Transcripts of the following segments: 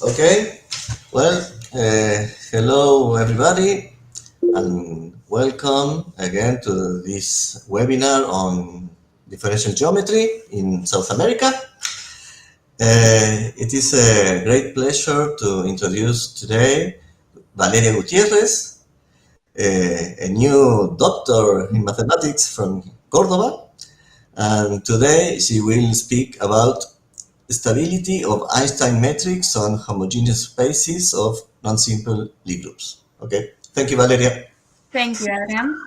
Okay, well, hello everybody, and welcome again to this webinar on differential geometry in South America. It is a great pleasure to introduce today Valeria Gutierrez, a new doctor in mathematics from Cordoba, and today she will speak about stability of Einstein metrics on homogeneous spaces of non-simple Lie groups. Okay, thank you, Valeria. Thank you, Adrian.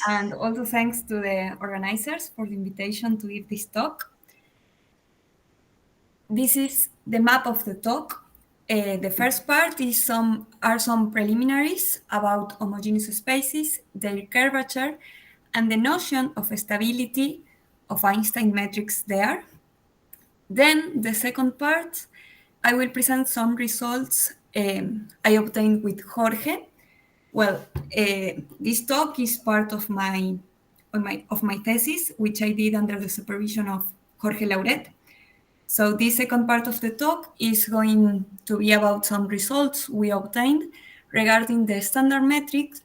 And also thanks to the organizers for the invitation to give this talk. This is the map of the talk. The first part is some preliminaries about homogeneous spaces, their curvature, and the notion of stability of Einstein metrics there. Then the second part, I will present some results I obtained with Jorge. Well, this talk is part of my thesis, which I did under the supervision of Jorge Lauret. So this second part of the talk is going to be about some results we obtained regarding the standard metrics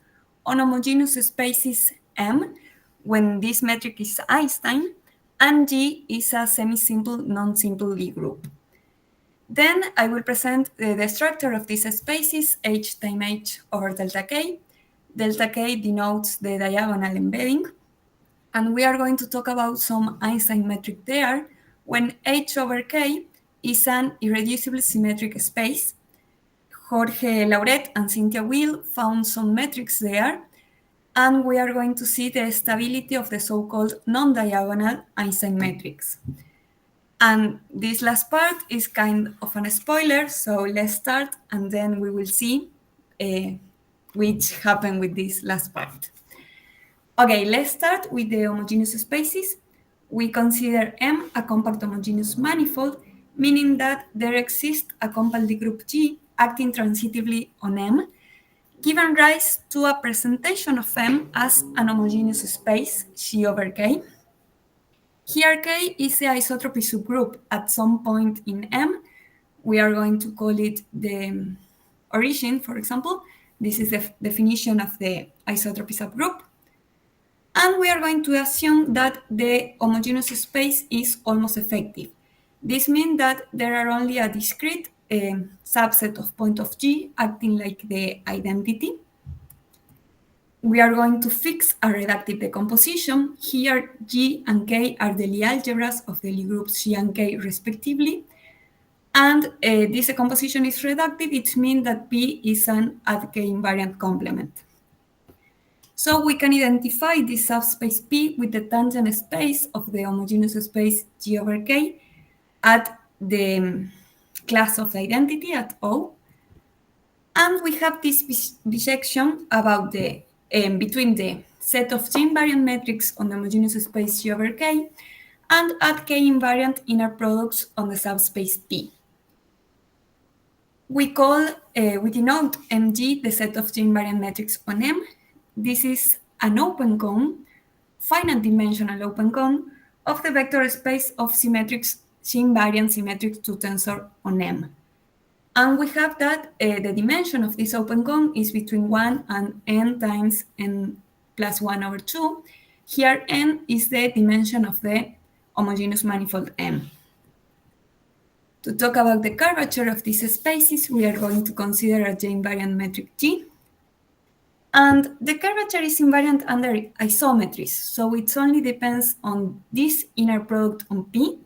on homogeneous spaces M, when this metric is Einstein, and G is a semi-simple, non-simple Lie group. Then I will present the structure of these spaces, H times H over delta K. Delta K denotes the diagonal embedding. And we are going to talk about some Einstein metric there when H over K is an irreducible symmetric space. Jorge Lauret and Cynthia Will found some metrics there, and we are going to see the stability of the so-called non-diagonal Einstein metrics. And this last part is kind of a spoiler, so let's start and then we will see which happened with this last part. Okay, let's start with the homogeneous spaces. We consider M a compact homogeneous manifold, meaning that there exists a compact Lie group G acting transitively on M, giving rise to a presentation of M as an homogeneous space, G over K. Here K is the isotropy subgroup at some point in M. We are going to call it the origin, for example. This is the definition of the isotropy subgroup. And we are going to assume that the homogeneous space is almost effective. This means that there are only a discrete subset of point of G acting like the identity. We are going to fix a reductive decomposition. Here, G and K are the Lie algebras of the Lie groups G and K respectively. And this decomposition is reductive. It means that P is an add K invariant complement. So we can identify this subspace P with the tangent space of the homogeneous space G over K at the class of the identity at O. And we have this bisection about the between the set of G invariant metrics on the homogeneous space G over K and add K invariant inner products on the subspace P. We denote Mg the set of G invariant metrics on M. This is an open cone, finite dimensional open cone of the vector space of symmetrics, G invariant symmetric to tensor on M. And we have that the dimension of this open cone is between 1 and n times n plus 1 over 2. Here n is the dimension of the homogeneous manifold M. To talk about the curvature of these spaces, we are going to consider a J invariant metric G. And the curvature is invariant under isometries, so it only depends on this inner product on P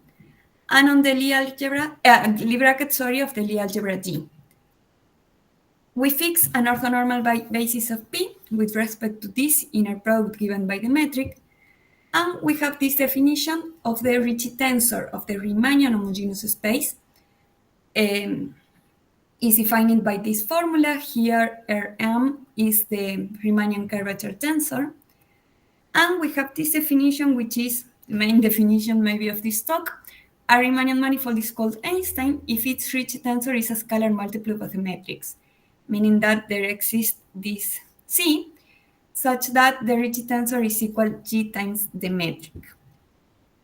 and on the Lie algebra, Lie bracket, of the Lie algebra G. We fix an orthonormal basis of P with respect to this inner product given by the metric, and we have this definition of the Ricci tensor of the Riemannian homogeneous space. Is defined by this formula. Here, Rm is the Riemannian curvature tensor. And we have this definition, which is the main definition maybe of this talk. A Riemannian manifold is called Einstein if its Ricci tensor is a scalar multiplet of the matrix, meaning that there exists this C such that the Ricci tensor is equal G times the metric.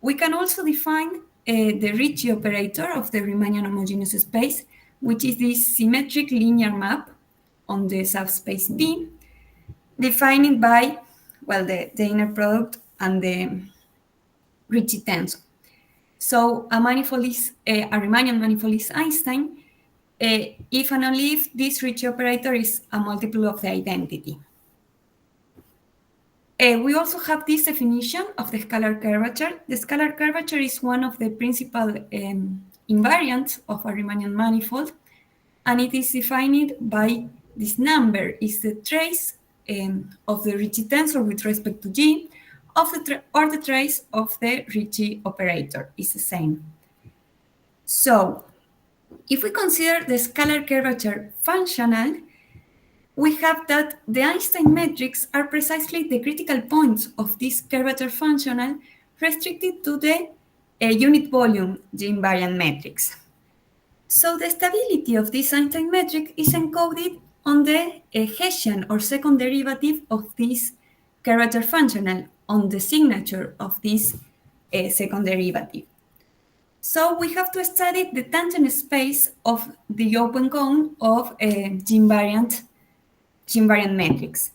We can also define the Ricci operator of the Riemannian homogeneous space which is this symmetric linear map on the subspace B, defined by, well, the inner product and the Ricci tensor. So a manifold is a Riemannian manifold is Einstein if and only if this Ricci operator is a multiple of the identity. We also have this definition of the scalar curvature. The scalar curvature is one of the principal invariants of a Riemannian manifold, and it is defined by this number. Is the trace of the Ricci tensor with respect to G or the trace of the Ricci operator is the same. So if we consider the scalar curvature functional, we have that the Einstein metrics are precisely the critical points of this curvature functional restricted to the unit volume G invariant metrics. So the stability of this Einstein metric is encoded on the Hessian or second derivative of this curvature functional, on the signature of this second derivative. So we have to study the tangent space of the open cone of G invariant metrics.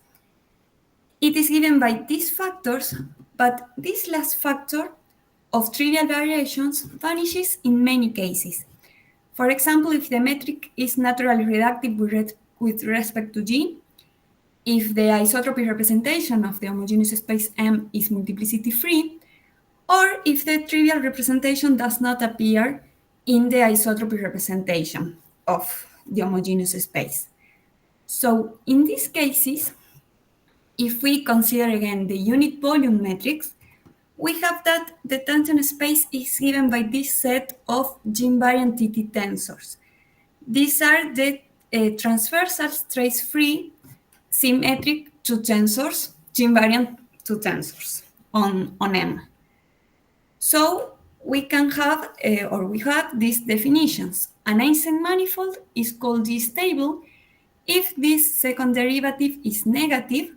It is given by these factors, but this last factor of trivial variations vanishes in many cases. For example, if the metric is naturally reductive with respect to G, if the isotropy representation of the homogeneous space M is multiplicity free, or if the trivial representation does not appear in the isotropy representation of the homogeneous space. So in these cases, if we consider again the unit volume metrics, we have that the tangent space is given by this set of G invariant TT tensors. These are the transversal trace-free symmetric two tensors, G invariant two tensors on M. So we can have, or we have these definitions. An Einstein manifold is called G-stable if this second derivative is negative,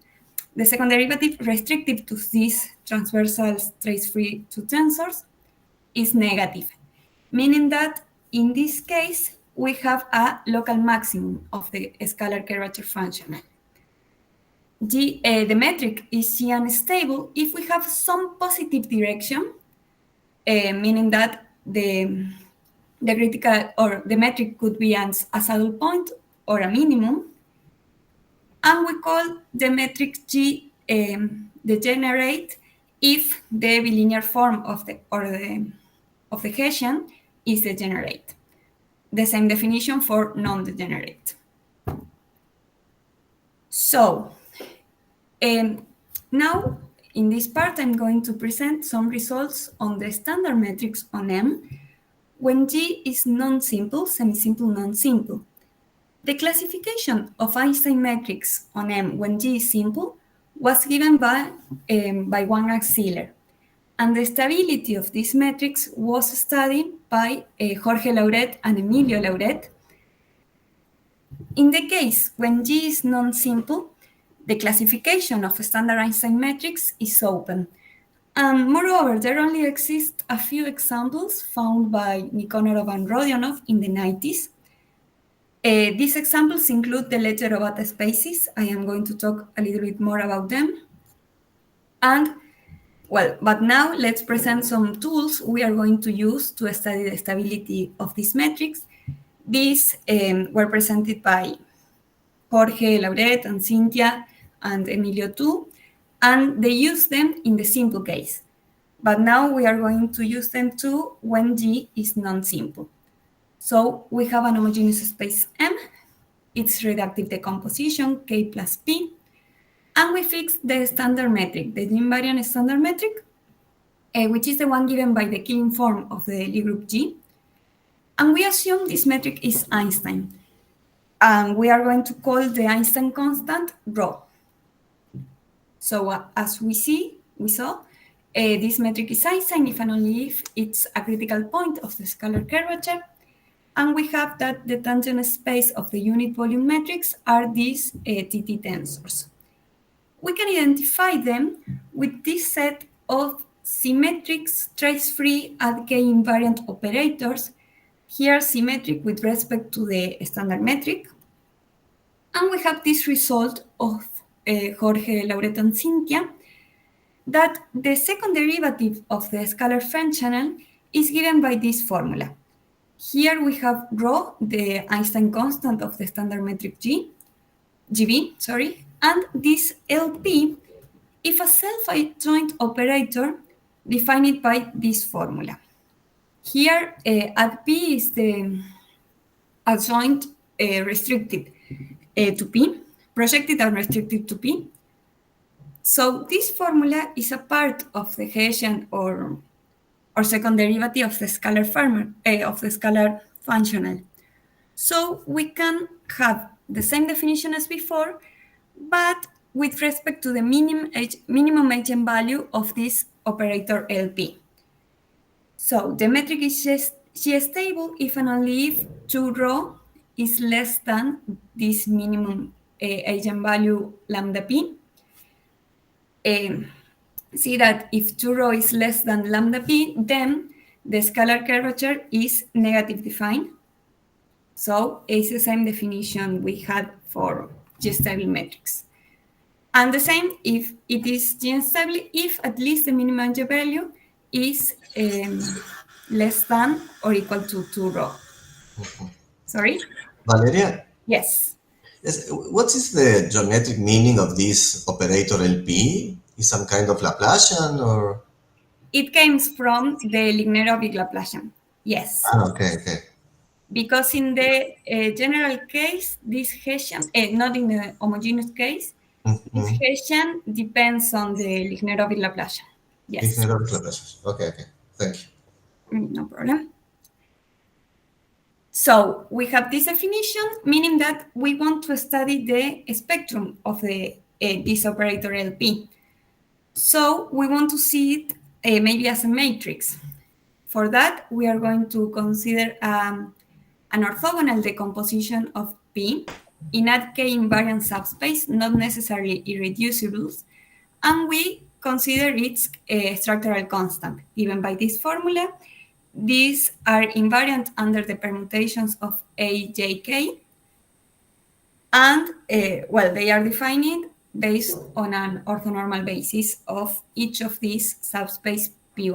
the second derivative restrictive to these transversal trace-free two tensors is negative, meaning that in this case, we have a local maximum of the scalar curvature functional. The metric is G unstable if we have some positive direction, meaning that the critical or the metric could be a saddle point or a minimum, and we call the metric G degenerate if the bilinear form of the Hessian is degenerate. The same definition for non-degenerate. So now in this part, I'm going to present some results on the standard metrics on M when G is non-simple, semi-simple, non-simple. The classification of Einstein metrics on M when G is simple was given by Wang and Ziller, and the stability of these metrics was studied by Jorge Lauret and Emilio Lauret. In the case when G is non-simple, the classification of standard Einstein metrics is open. And moreover, there only exist a few examples found by Nikonov and Rodionov in the 90s. These examples include the Leggero-Bata spaces. I am going to talk a little bit more about them. And, well, but now let's present some tools we are going to use to study the stability of these metrics. These were presented by Jorge, Lauret, and Cynthia, and Emilio too, and they use them in the simple case. But now we are going to use them too when G is non-simple. So we have an homogeneous space M, its reductive decomposition, K plus P, and we fix the standard metric, the G invariant standard metric, which is the one given by the Killing form of the Lie group G. And we assume this metric is Einstein. And we are going to call the Einstein constant rho. So as we saw, this metric is Einstein if and only if it's a critical point of the scalar curvature. And we have that the tangent space of the unit volume metrics are these TT tensors. We can identify them with this set of symmetric trace-free at K invariant operators here symmetric with respect to the standard metric. And we have this result of Jorge, Laurette, and Cynthia, that the second derivative of the scalar functional is given by this formula. Here we have rho, the Einstein constant of the standard metric GB, and this LP if a self-adjoint operator defined by this formula. Here, P is the adjoint restricted to P, projected and restricted to P. So this formula is a part of the Hessian or second derivative of the scalar functional. So we can have the same definition as before, but with respect to the minimum eigenvalue of this operator LP. So the metric is G stable if and only if 2 rho is less than this minimum eigenvalue lambda p. See that if 2 rho is less than lambda p, then the scalar curvature is negative defined. So it's the same definition we had for G-stable metrics. And the same if it is G-stable if at least the minimum eigenvalue is less than or equal to 2 rho. Sorry? Valeria? Yes. What is the geometric meaning of this operator LP? Is some kind of Laplacian or? It comes from the Lignero-Vig Laplacian. Yes. Okay. Because in the general case, this Hessian, not in the homogeneous case, this Hessian depends on the Lignero-Vig Laplacian. Yes. Lignero-Vig Laplacian. Okay. Thank you. No problem. So we have this definition, meaning that we want to study the spectrum of this operator LP. So we want to see it maybe as a matrix. For that, we are going to consider an orthogonal decomposition of P in a K-invariant subspace, not necessarily irreducibles, and we consider its structural constant given by this formula. These are invariant under the permutations of A, J, K, and they are defined based on an orthonormal basis of each of these subspace Py.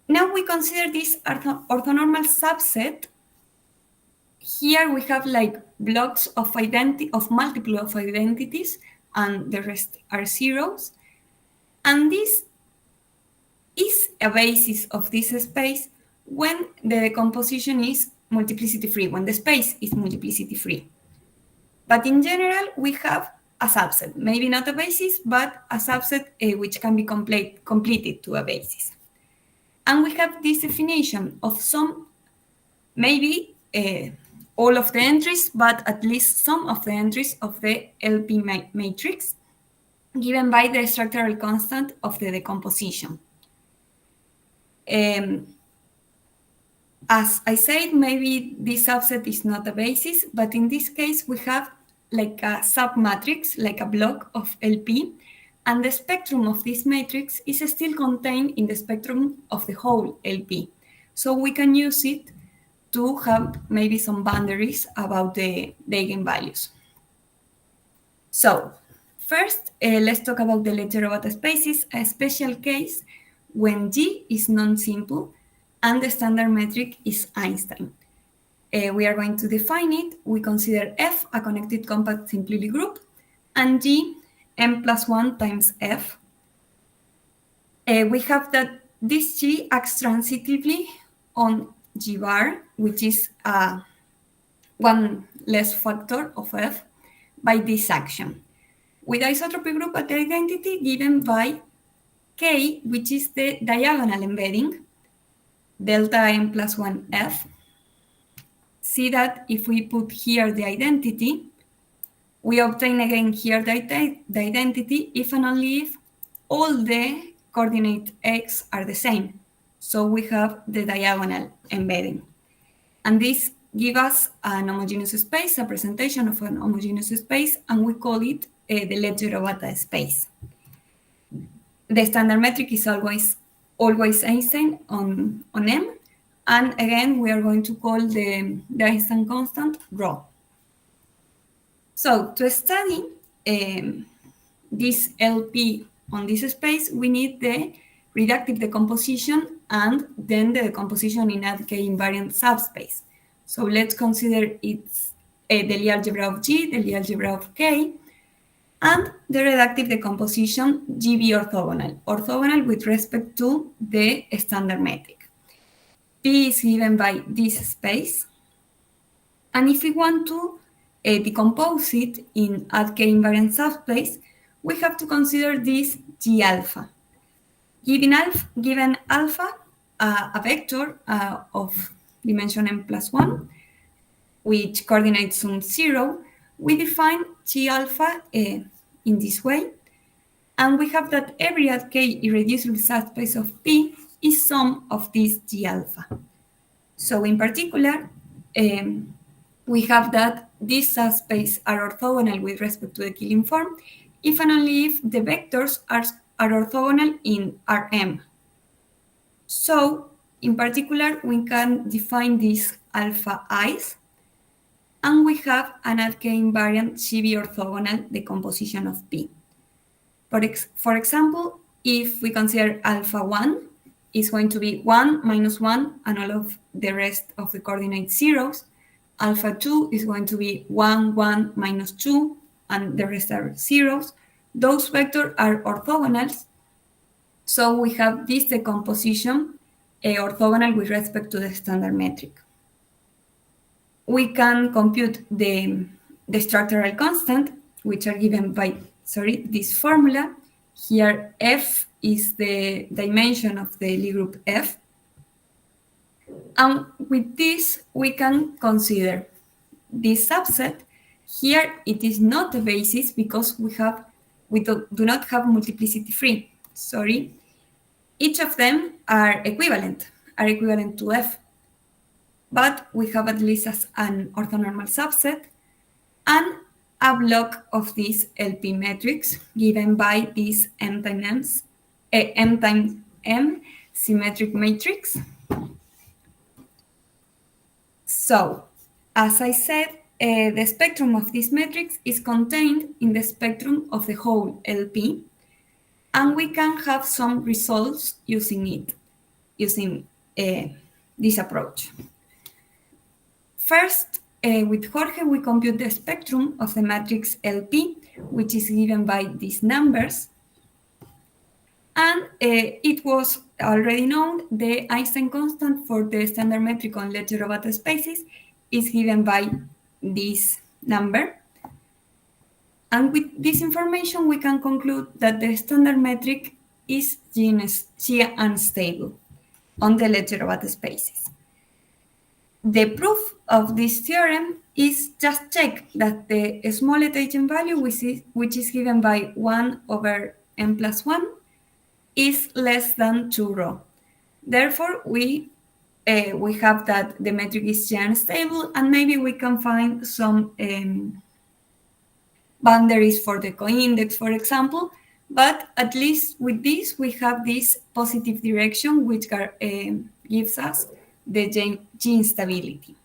Now we consider this orthonormal subset. Here we have like blocks of multiple of identities, and the rest are zeros. And this is a basis of this space when the decomposition is multiplicity free, when the space is multiplicity free. But in general, we have a subset, maybe not a basis, but a subset which can be completed to a basis. And we have this definition of some, maybe all of the entries, but at least some of the entries of the LP matrix, given by the structural constant of the decomposition. As I said, maybe this subset is not a basis, but in this case, we have like a submatrix, like a block of LP, and the spectrum of this matrix is still contained in the spectrum of the whole LP. So we can use it to have maybe some boundaries about the eigenvalues. So first, let's talk about the Leggero-Bata spaces, a special case when G is non-simple and the standard metric is Einstein. We are going to define it. We consider F a connected compact simplicity group and G m+1 times F. We have that this G acts transitively on G bar, which is one less factor of F, by this action, with isotropy group at the identity given by K, which is the diagonal embedding, delta m+1 F. See that if we put here the identity, we obtain again here the identity if and only if all the coordinate x are the same. So we have the diagonal embedding. And this gives us an homogeneous space, a presentation of an homogeneous space, and we call it the Leggero-Bata space. The standard metric is always always Einstein on M. And again, we are going to call the Einstein constant rho. So to study this LP on this space, we need the reductive decomposition and then the decomposition in K invariant subspace. So let's consider it's the Lie algebra of G, the Lie algebra of K, and the reductive decomposition GB orthogonal with respect to the standard metric. P is given by this space. And if we want to decompose it in K invariant subspace, we have to consider this G alpha. Given alpha, a vector of dimension m plus 1, which coordinates some 0, we define G alpha in this way. And we have that every K irreducible subspace of P is sum of this G alpha. So in particular, we have that these subspaces are orthogonal with respect to the Killing form if and only if the vectors are orthogonal in Rm. So in particular, we can define these alpha i's, and we have an K invariant GB orthogonal decomposition of P. For example, if we consider alpha 1 is going to be 1 minus 1 and all of the rest of the coordinate zeros. Alpha 2 is going to be 1, 1 minus 2 and the rest are zeros. Those vectors are orthogonals. So we have this decomposition orthogonal with respect to the standard metric. We can compute the structural constant, which are given by, this formula. Here, F is the dimension of the Lie group F. And with this, we can consider this subset. Here, it is not a basis because we do not have multiplicity free. Each of them are equivalent to F. But we have at least as an orthonormal subset and a block of this LP matrix given by this M times M symmetric matrix. So, as I said, the spectrum of this matrix is contained in the spectrum of the whole LP, and we can have some results using this approach. First, with Jorge, we compute the spectrum of the matrix LP, which is given by these numbers. And it was already known the Einstein constant for the standard metric on Ledger-Robat spaces is given by this number. And with this information, we can conclude that the standard metric is G unstable on the Ledger-Robat spaces. The proof of this theorem is just check that the smallest eigenvalue, which is given by 1 over n plus 1, is less than 2 rho. Therefore, we have that the metric is G unstable, and maybe we can find some boundaries for the co-index, for example. But at least with this, we have this positive direction, which gives us the G instability.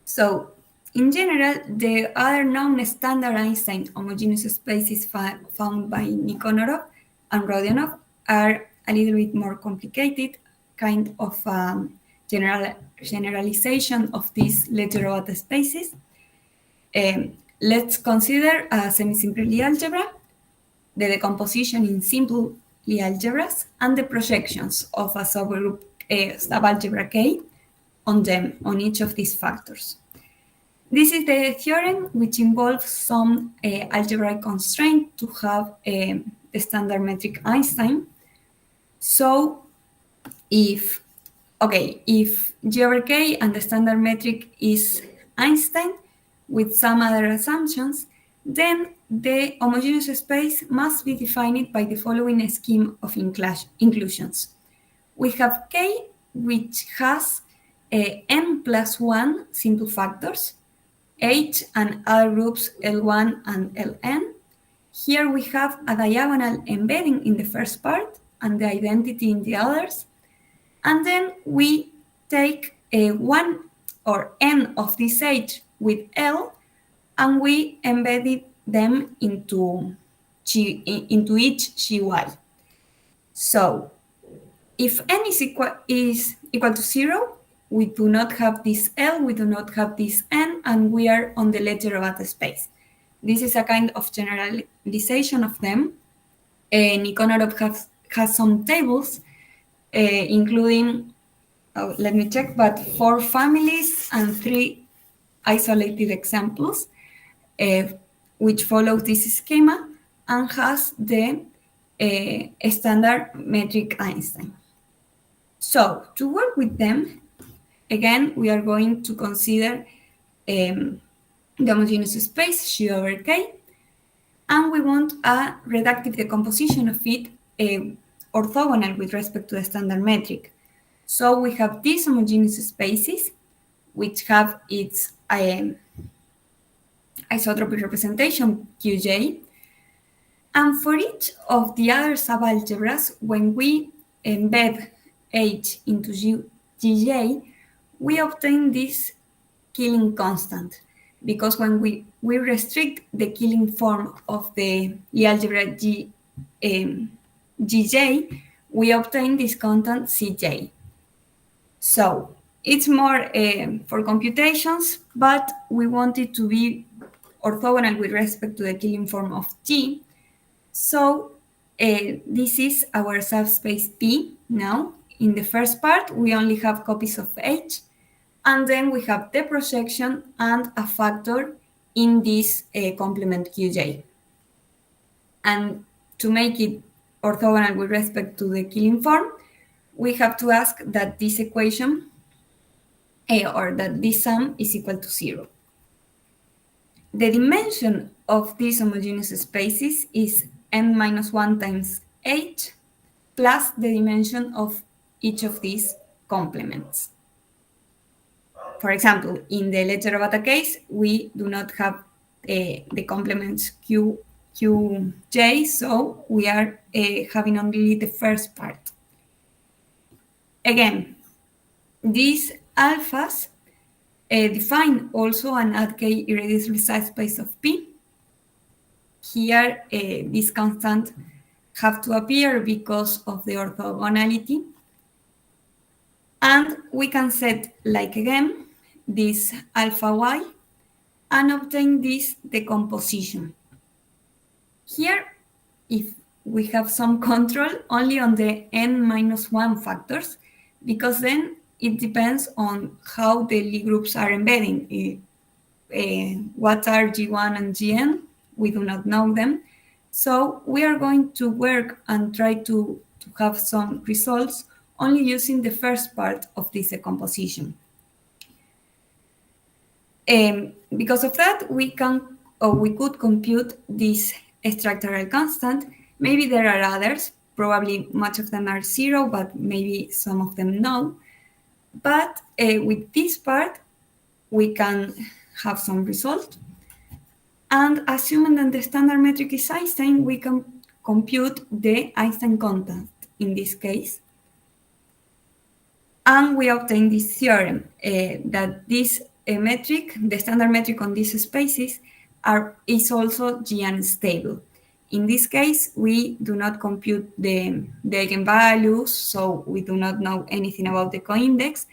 So, in general, the other known standard Einstein homogeneous spaces found by Nikonov and Rodionov are a little bit more complicated, kind of generalization of these Ledger-Robat spaces. Let's consider a semi-simple Lie algebra, the decomposition in simple Lie algebras, and the projections of a subgroup subalgebra K on each of these factors. This is the theorem which involves some algebraic constraint to have the standard metric Einstein. So if G over K and the standard metric is Einstein with some other assumptions, then the homogeneous space must be defined by the following scheme of inclusions. We have K, which has n plus 1 simple factors, H and other groups L1 and Ln. Here we have a diagonal embedding in the first part, and the identity in the others. And then we take one or n of this H with L, and we embedded them into each GY. So if n is equal to 0, we do not have this L, we do not have this N, and we are on the Legere-Bata space. This is a kind of generalization of them. Nikonarov has some tables, including, let me check, but 4 families and 3 isolated examples, which follow this schema and has the standard metric Einstein. So to work with them, again, we are going to consider the homogeneous space G over K, and we want a reductive decomposition of it orthogonal with respect to the standard metric. So we have these homogeneous spaces, which have its isotropic representation Qj, and for each of the other subalgebras, when we embed H into Gj, we obtain this Killing constant, because when we restrict the Killing form of the Lie algebra Gj, we obtain this constant Cj. So it's more for computations, but we want it to be orthogonal with respect to the Killing form of G. So this is our subspace P now. In the first part, we only have copies of H, and then we have the projection and a factor in this complement Qj. And to make it orthogonal with respect to the Killing form, we have to ask that this equation, or that this sum is equal to 0. The dimension of these homogeneous spaces is n-1 times H plus the dimension of each of these complements. For example, in the Legere-Bata case, we do not have the complements Qj, so we are having only the first part. Again, these alphas define also an AdK irreducible subspace of P. Here, these constants have to appear because of the orthogonality. And we can set, like again, this alpha y and obtain this decomposition. Here, if we have some control only on the n-1 factors, because then it depends on how the Lie groups are embedding. What are G1 and Gn? We do not know them. So we are going to work and try to have some results only using the first part of this decomposition. Because of that, we could compute this structural constant. Maybe there are others. Probably much of them are 0, but maybe some of them no. But with this part, we can have some result. And assuming that the standard metric is Einstein, we can compute the Einstein constant in this case. And we obtain this theorem that this metric, the standard metric on these spaces, is also G unstable. In this case, we do not compute the eigenvalues, so we do not know anything about the coindex,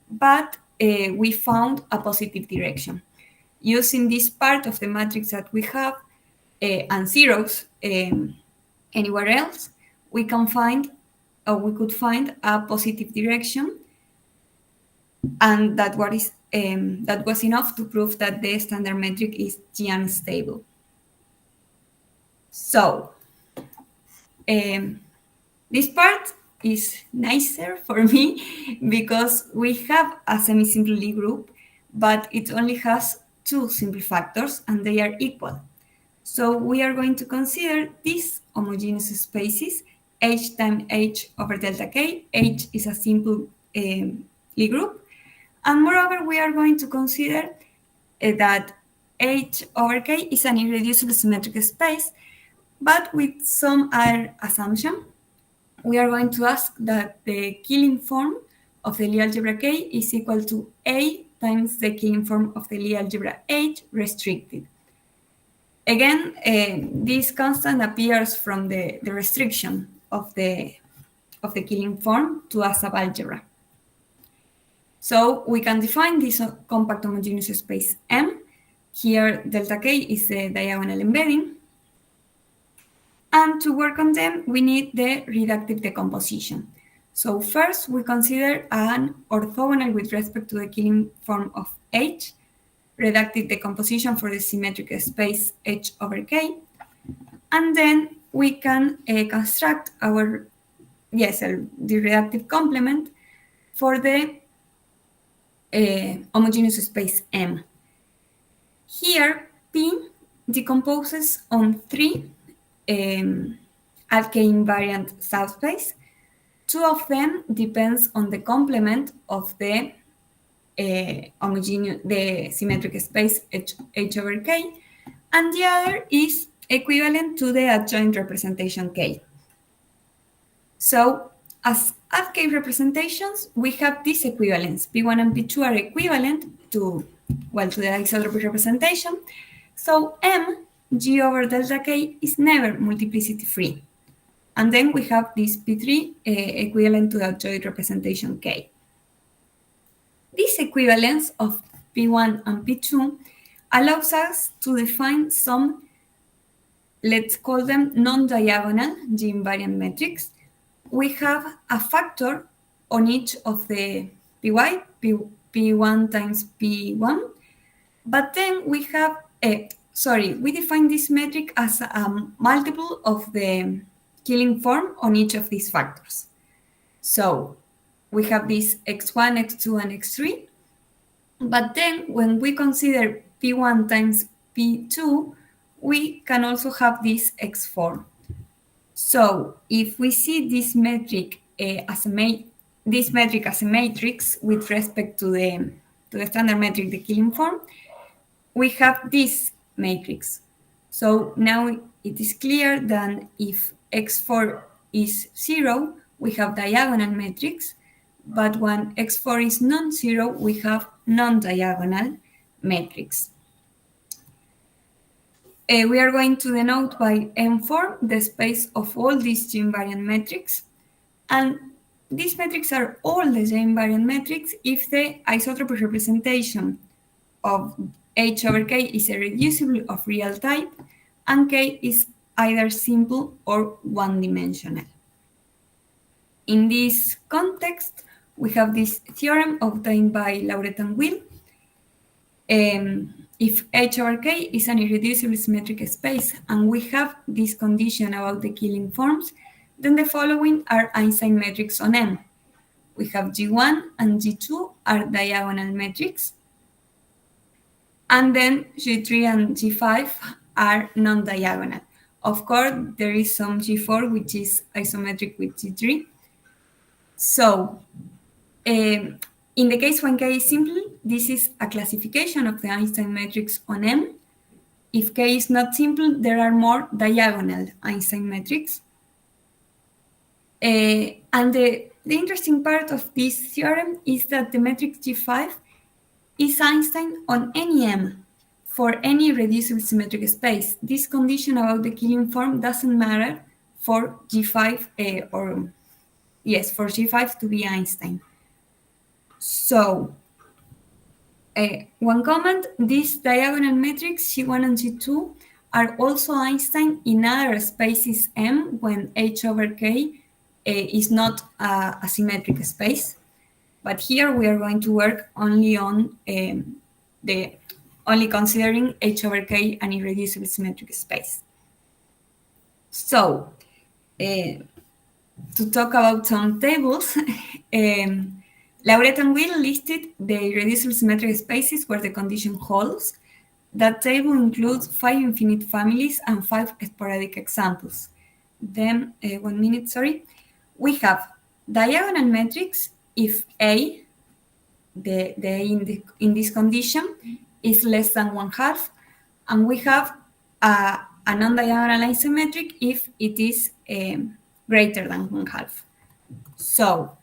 but we found a positive direction. Using this part of the matrix that we have and zeros anywhere else, we could find a positive direction, and that was enough to prove that the standard metric is G unstable. So this part is nicer for me because we have a semi-simple Lie group, but it only has 2 simple factors and they are equal. So we are going to consider these homogeneous spaces, H times H over delta K. H is a simple Lie group. And moreover, we are going to consider that H over K is an irreducible symmetric space, but with some other assumption. we are going to ask that the Killing form of the Lie algebra K is equal to A times the Killing form of the Lie algebra H restricted. Again, this constant appears from the restriction of the Killing form to a subalgebra. So we can define this compact homogeneous space M. Here, delta K is the diagonal embedding. And to work on them, we need the reductive decomposition. So first, we consider an orthogonal with respect to the Killing form of H, reductive decomposition for the symmetric space H over K. And then we can construct the reductive complement for the homogeneous space M. Here, P decomposes on 3 K invariant subspace. 2 of them depends on the complement of the symmetric space H over K, and the other is equivalent to the adjoint representation K. So, as K representations, we have these equivalents. P1 and P2 are equivalent to the isotropy representation. So M, G over delta K, is never multiplicity free. And then we have this P3 equivalent to the adjoint representation K. This equivalence of P1 and P2 allows us to define some, let's call them non-diagonal G-invariant metrics. We have a factor on each of the Py, P1 times P1, but then we have, we define this metric as a multiple of the Killing form on each of these factors. So we have this x1, x2, and x3, but then when we consider P1 times P2, we can also have this x4. So if we see this metric as a matrix with respect to the standard metric, the Killing form, we have this matrix. So now it is clear that if x4 is 0, we have diagonal metrics, but when x4 is non-zero, we have non-diagonal metrics. We are going to denote by M form the space of all these G-invariant metrics, and these metrics are all the G-invariant metrics if the isotropy representation of H over K is irreducible of real type, and K is either simple or one-dimensional. In this context, we have this theorem obtained by Lauret and Will. If H over K is an irreducible symmetric space and we have this condition about the Killing forms, then the following are Einstein metrics on M. We have G1 and G2 are diagonal metrics, and then G3 and G5 are non-diagonal. Of course, there is some G4 which is isometric with G3. So, in the case when K is simple, this is a classification of the Einstein metrics on M. If K is not simple, there are more diagonal Einstein metrics. And the interesting part of this theorem is that the metric G5 is Einstein on any M for any reducible symmetric space. This condition about the Killing form doesn't matter for G5 for G5 to be Einstein. So, one comment, these diagonal metrics G1 and G2 are also Einstein in other spaces M when H over K is not a symmetric space. But here we are going to work only on only considering H over K an irreducible symmetric space. So, to talk about some tables, Lauret and Will listed the irreducible symmetric spaces where the condition holds. That table includes 5 infinite families and 5 sporadic examples. Then, we have diagonal metrics if A, the A in this condition, is less than 1/2, and we have a non-diagonal isometric if it is greater than 1/2. So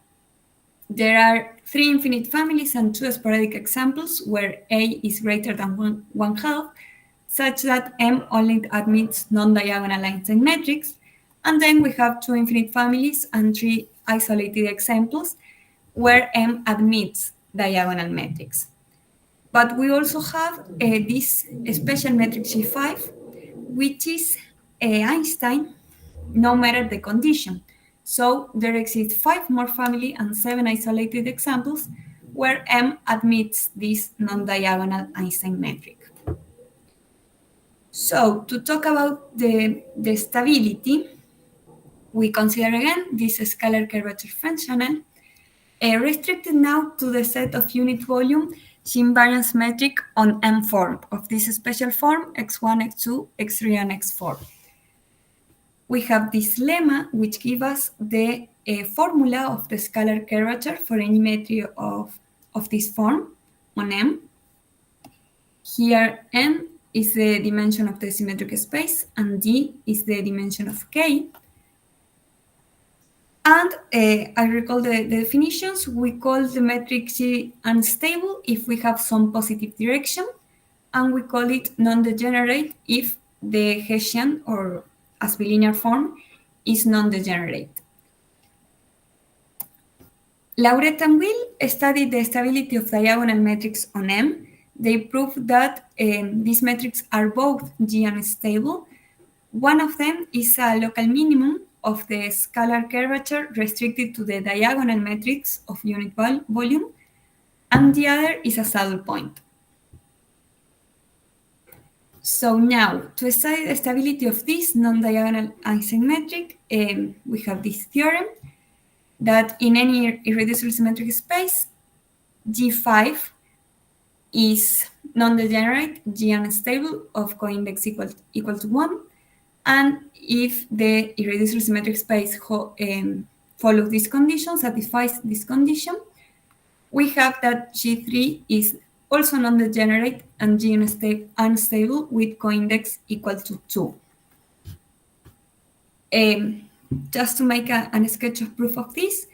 there are 3 infinite families and 2 sporadic examples where A is greater than 1/2, such that M only admits non-diagonal Einstein metrics. And then we have 2 infinite families and 3 isolated examples where M admits diagonal metrics. But we also have this special metric G5, which is Einstein no matter the condition. So there exist 5 more family and 7 isolated examples where M admits this non-diagonal Einstein metric. So to talk about the stability, we consider again this scalar curvature functional, restricted now to the set of unit volume invariance metric on M form of this special form x1, x2, x3, and x4. We have this lemma which gives us the formula of the scalar curvature for any metric of this form on M. Here N is the dimension of the symmetric space and D is the dimension of K. And I recall the definitions. We call the metric G unstable if we have some positive direction, and we call it non-degenerate if the Hessian or as bilinear form is non-degenerate. Lauret and Will studied the stability of diagonal metrics on M. They proved that these metrics are both G unstable. One of them is a local minimum of the scalar curvature restricted to the diagonal metrics of unit volume, and the other is a saddle point. So now, to study the stability of this non-diagonal Einstein metric, we have this theorem that in any irreducible symmetric space, G5 is non-degenerate, G unstable of coindex equal to 1, and if the irreducible symmetric space follows this condition, satisfies this condition, we have that G3 is also non-degenerate and G unstable with coindex equal to 2. Just to make a sketch of proof of this,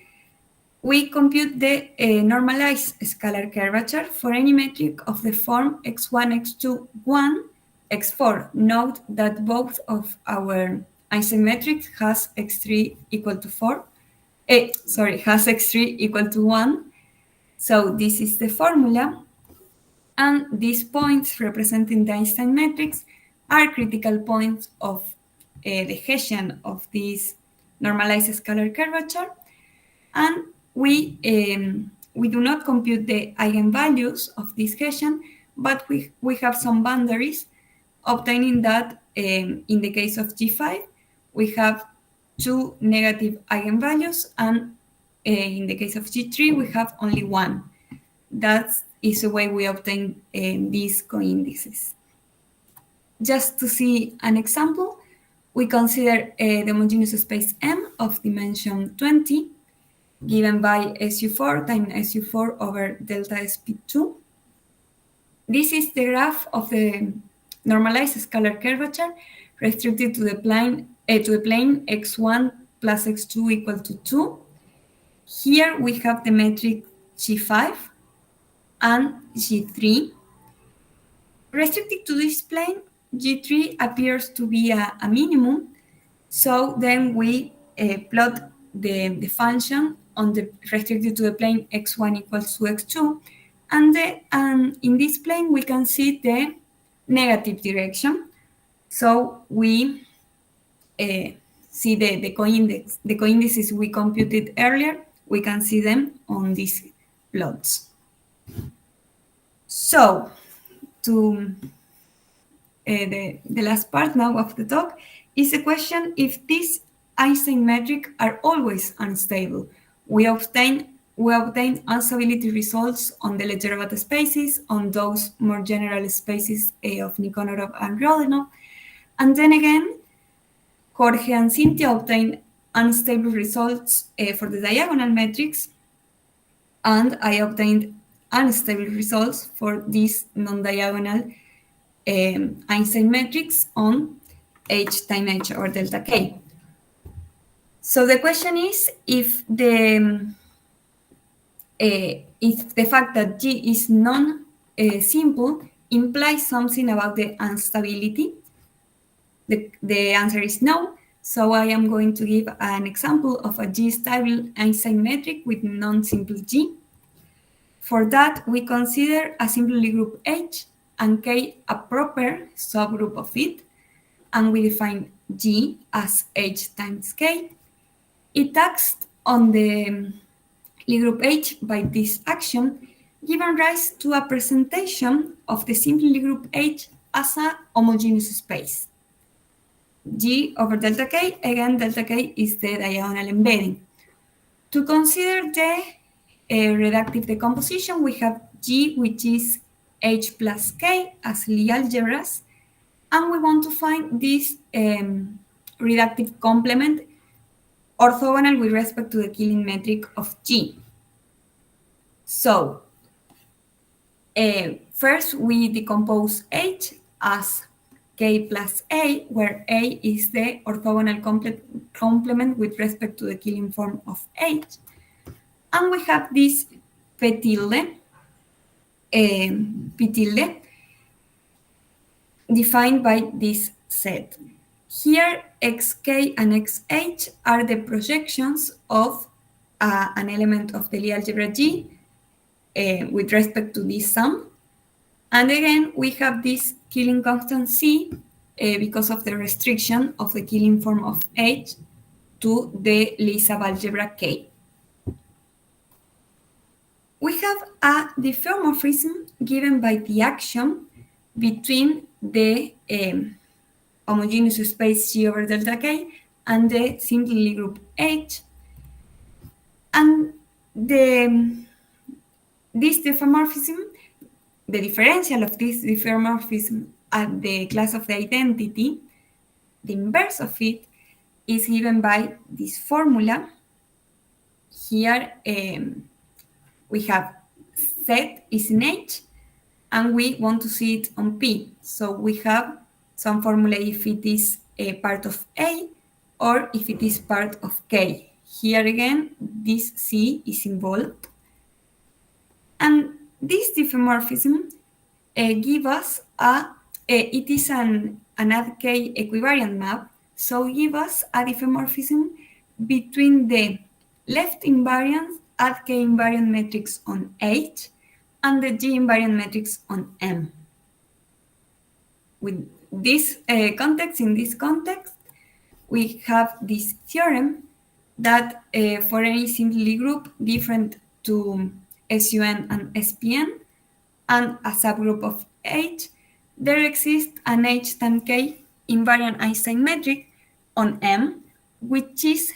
we compute the normalized scalar curvature for any metric of the form x1, x2, 1, x4. Note that both of our Einstein metrics has x3 equal to 4. Has x3 equal to 1. So this is the formula. And these points representing the Einstein metrics are critical points of the Hessian of this normalized scalar curvature. And we do not compute the eigenvalues of this Hessian, but we have some boundaries, obtaining that in the case of G5, we have 2 negative eigenvalues, and in the case of G3, we have only 1. That is the way we obtain these coindices. Just to see an example, we consider the homogeneous space M of dimension 20, given by SU4 times SU4 over delta SP2. This is the graph of the normalized scalar curvature restricted to the plane x1 plus x2 equal to 2. Here we have the metric G5 and G3. Restricted to this plane, G3 appears to be a minimum, so then we plot the function on the restricted to the plane x1 equals to x2, and in this plane we can see the negative direction. So we see the coindices we computed earlier. We can see them on these plots. So to the last part now of the talk is a question if these Einstein metrics are always unstable. We obtain unstability results on the Legere-Batta spaces, on those more general spaces of Nikonov and Rodionov. And then again, Jorge and Cynthia obtained unstable results for the diagonal metrics, and I obtained unstable results for these non-diagonal Einstein metrics on H times H or delta K. So the question is if the fact that G is non-simple implies something about the instability. The answer is no. So I am going to give an example of a G-stable Einstein metric with non-simple G. For that, we consider a simple group H and K a proper subgroup of it, and we define G as H times K. It acts on the Lie group H by this action, giving rise to a presentation of the simple Lie group H as a homogeneous space. G over delta K, again, delta K is the diagonal embedding. To consider the reductive decomposition, we have G, which is H plus K as Lie algebras, and we want to find this reductive complement orthogonal with respect to the Killing metric of G. So, first we decompose H as K plus A, where A is the orthogonal complement with respect to the Killing form of H. And we have this P tilde defined by this set. Here, xk and xh are the projections of an element of the Lie algebra G with respect to this sum. And again, we have this Killing constant C because of the restriction of the Killing form of H to the Lie subalgebra K. We have a diffeomorphism given by the action between the homogeneous space G over delta K and the simple Lie group H. And this diffeomorphism, the differential of this diffeomorphism at the class of the identity, the inverse of it is given by this formula. Here we have Z is in H, and we want to see it on P. So we have some formula if it is a part of A or if it is part of K. Here again, this C is involved. And this diffeomorphism give us it is an AdK equivariant map, so give us a diffeomorphism between the left invariant AdK invariant matrix on H and the G invariant matrix on M. With this context, in this context, we have this theorem that for any simple Lie group different to SUN and SPN and a subgroup of H, there exists an H times K invariant Einstein metric on M, which is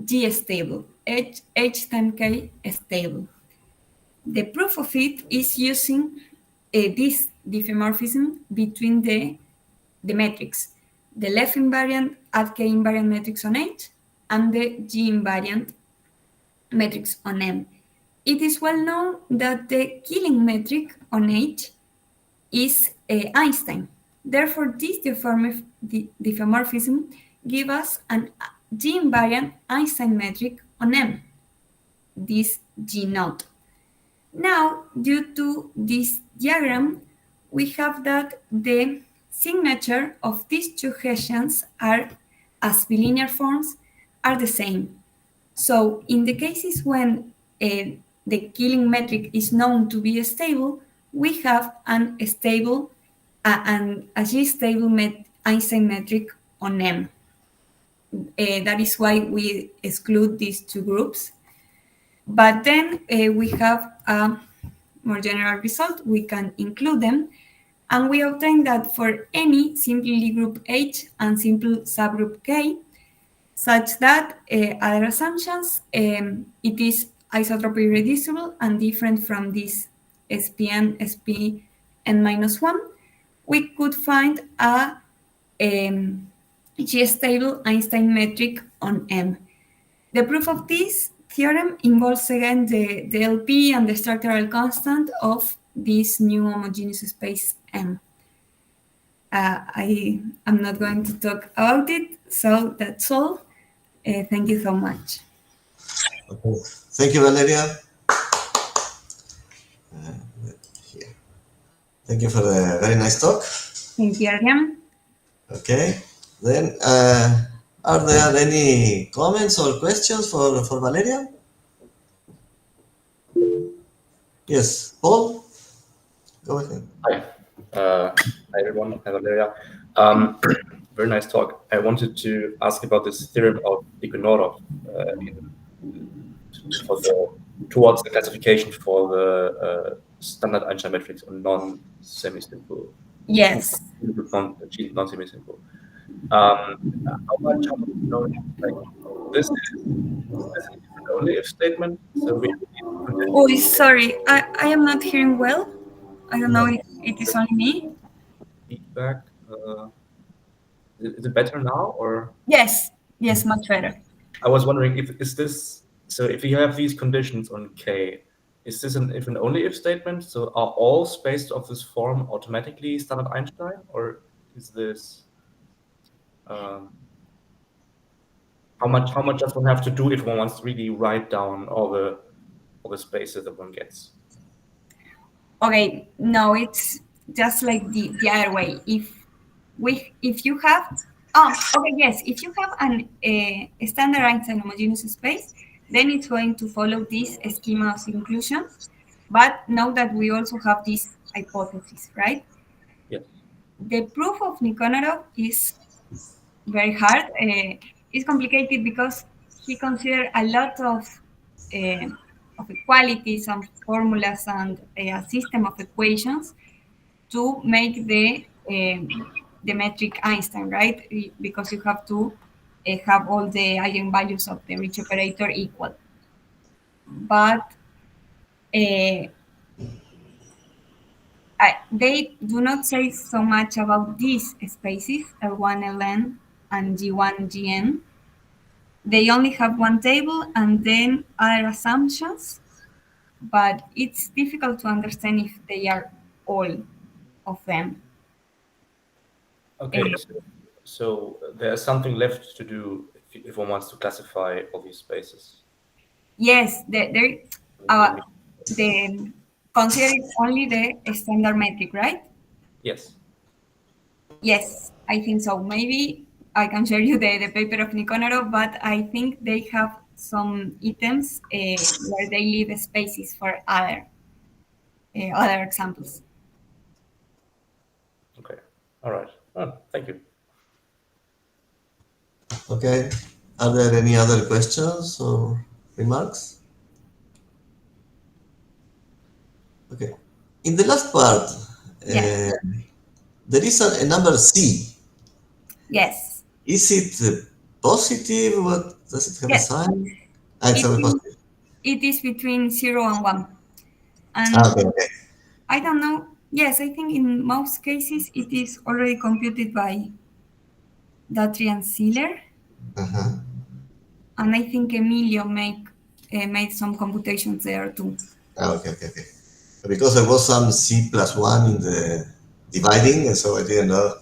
G stable, H times K stable. The proof of it is using this diffeomorphism between the metrics, the left invariant AdK invariant matrix on H and the G invariant matrix on M. It is well known that the Killing metric on H is Einstein. Therefore, this diffeomorphism gives us an G invariant Einstein metric on M, this G naught. Now, due to this diagram, we have that the signature of these two Hessians are, as bilinear forms, are the same. So, in the cases when the Killing metric is known to be stable, we have a G-stable Einstein metric on M. That is why we exclude these two groups. But then we have a more general result. We can include them. And we obtain that for any simple Lie group H and simple subgroup K, such that other assumptions, it is isotropy reducible and different from this SPN, SPN-1, we could find a G-stable Einstein metric on M. The proof of this theorem involves again the LP and the structural constant of this new homogeneous space M. I am not going to talk about it, so that's all. Thank you so much. Okay. Thank you, Valeria. Here. Thank you for the very nice talk. Thank you, Adrian. Okay. Then, are there any comments or questions for Valeria? Yes, Paul, go ahead. Hi. Hi, everyone. Hi, Valeria. Very nice talk. I wanted to ask about this theorem of Nikonov towards the classification for the standard Einstein matrix on non-semi-simple. Yes. Non-semi-simple. How much like this is only if statement? So we Oh, sorry. I am not hearing well. I don't know if it is only me. feedback. Is it better now or? Yes. Yes, much better. I was wondering if you have these conditions on K, is this an if and only if statement? So are all spaces of this form automatically standard Einstein, or is this how much does one have to do if one wants to really write down all the spaces that one gets? Okay, no, it's just like the other way. If you have okay, yes, if you have a standard Einstein homogeneous space, then it's going to follow this schema of inclusion. But know that we also have this hypothesis, right? Yes. The proof of Nikonov is very hard. It's complicated because he considered a lot of equalities and formulas and a system of equations to make the metric Einstein, right? Because you have to have all the eigenvalues of the Ricci operator equal. But they do not say so much about these spaces, L1, Ln, and G1, Gn. They only have one table and then other assumptions, but it's difficult to understand if they are all of them. Okay. So there's something left to do if one wants to classify all these spaces. Yes, the consider it only the standard metric, right? Yes. Yes, I think so. Maybe I can share you the paper of Nikonov, but I think they have some items where they leave spaces for other examples. Okay. All right. Oh, thank you. Okay. Are there any other questions or remarks? Okay. In the last part, Yes. there is a number C. Yes. Is it positive? What does it have a Yes. sign? It's a positive. It is between 0 and 1. And Okay, okay. I don't know. Yes, I think in most cases it is already computed by Datry and Sealer. Uh-huh. And I think Emilio made some computations there too. Okay, okay, okay. Because there was some C+1 in the dividing, and so I didn't know.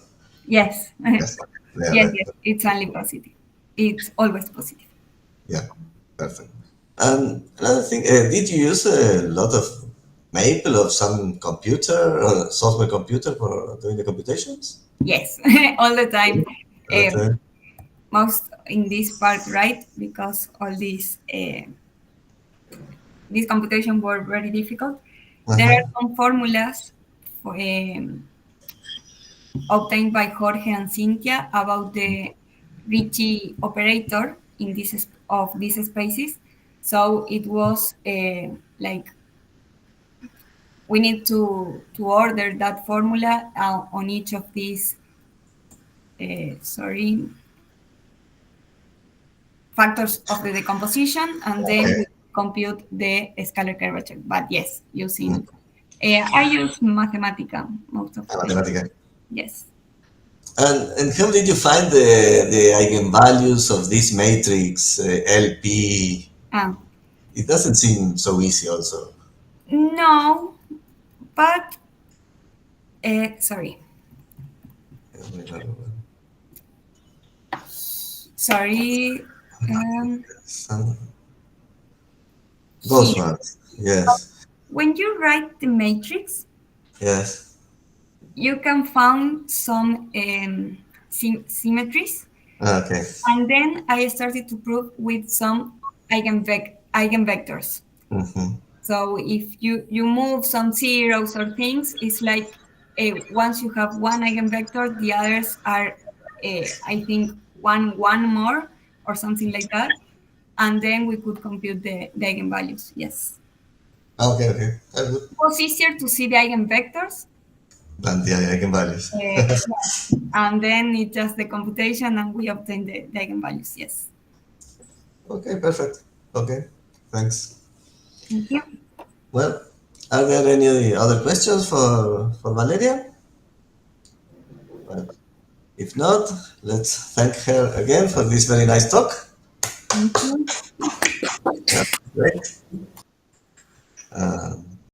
Yes. Yes, yeah, Yes, right. yes. It's only positive. It's always positive. Yeah, perfect. And another thing, did you use a lot of Maple or some computer or software computer for doing the computations? Yes, all the time. Okay. Most in this part, right? Because all these computations were very difficult. There Uh-huh. are some formulas for, obtained by Jorge and Cynthia about the Ricci operator in of these spaces. So it was like we need to order that formula on each of these factors of the decomposition, and then Okay. we compute the scalar curvature. But yes, using I use Mathematica most of the time. Mathematica. Yes. And how did you find the eigenvalues of this matrix LP? It doesn't seem so easy also. No, but sorry. Sorry. Some, those Here, ones. Yes. when you write the matrix, Yes. you can find some symmetries. Okay. And then I started to prove with some eigenvectors. Mm-hmm. So if you move some zeros or things, it's like once you have one eigenvector, the others are, I think, one more or something like that. And then we could compute the eigenvalues. Yes. Okay, okay. That's good. It was easier to see the eigenvectors. Than the eigenvalues. Yes. And then it's just the computation and we obtain the eigenvalues. Yes. Okay, perfect. Okay, thanks. Thank you. Well, are there any other questions for Valeria? Well, if not, let's thank her again for this very nice talk. Thank you. Yeah, great.